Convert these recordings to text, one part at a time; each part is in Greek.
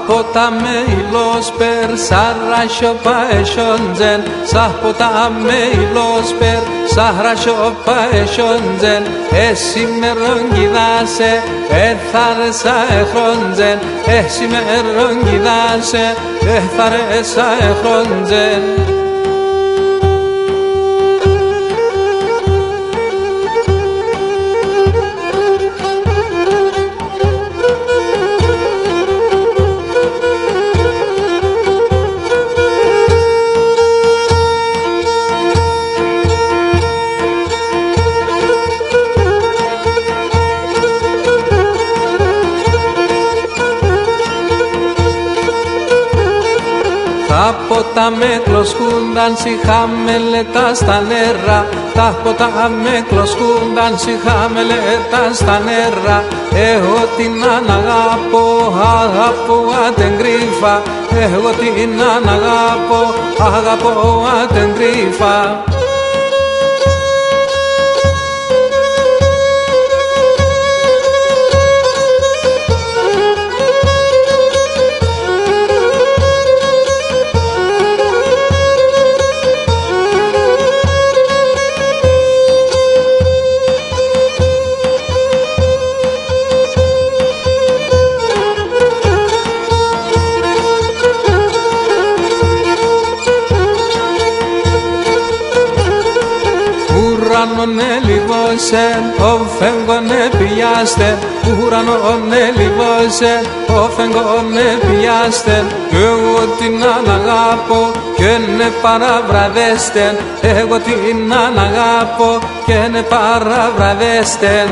Σαχποτάμε ηλόσπερ, σαρρασιοπα εσιόντζεν. Σαχποτάμε ηλόσπερ, σαρρασιοπα εσιόντζεν. Εσύ με ρογγιδάσε, έθαρεσα εχρόντζεν. Εσύ με ρογγιδάσε, έθαρεσα εχρόντζεν. Τα ποτάμαι κλωσκούνταν σιχάμελετα στα νερά. Τα ποτάμαι κλωσκούνταν σιχάμελετα στα νερά. Εγώ την αναγάπω, αγαπώ άτεν κρύφα. Εγώ την αναγάπω, αγαπώ άτεν κρύφα. Ουρανόν ελιβώσεν, ο φέγγον επιιάστεν. Ουρανόν ελιβώσεν, ο φέγγον επιιάστεν. Εγώ την αναγάπω και ναι παραβραδέστεν. Εγώ την αναγάπω και ναι παραβραδέστεν.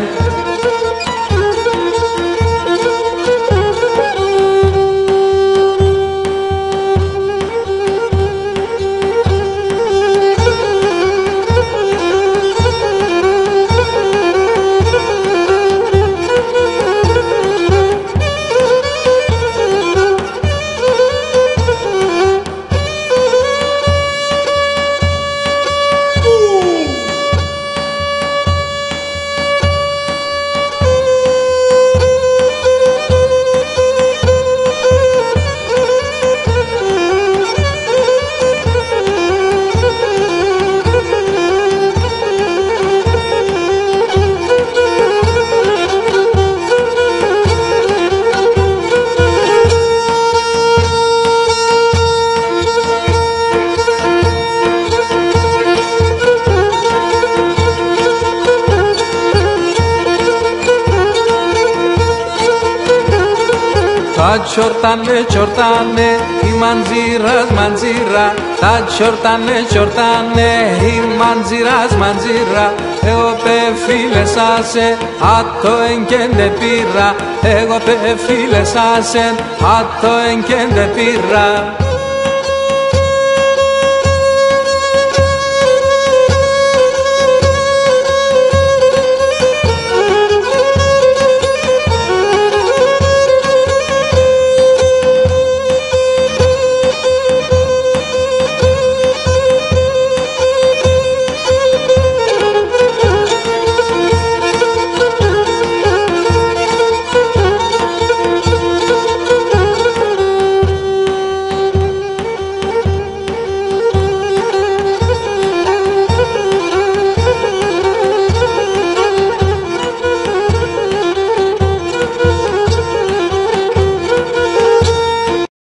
Τα τσορτάνε, τσορτάνε, η μαντζήρας μαντζήρα. Τα τσορτάνε, τσορτάνε, η μαντζήρας μαντζήρα. Εγώ πε φίλε σάσεν, άτο εγκέντε πήρα. Εγώ πε φίλε σάσεν, άτο εγκέντε πήρα.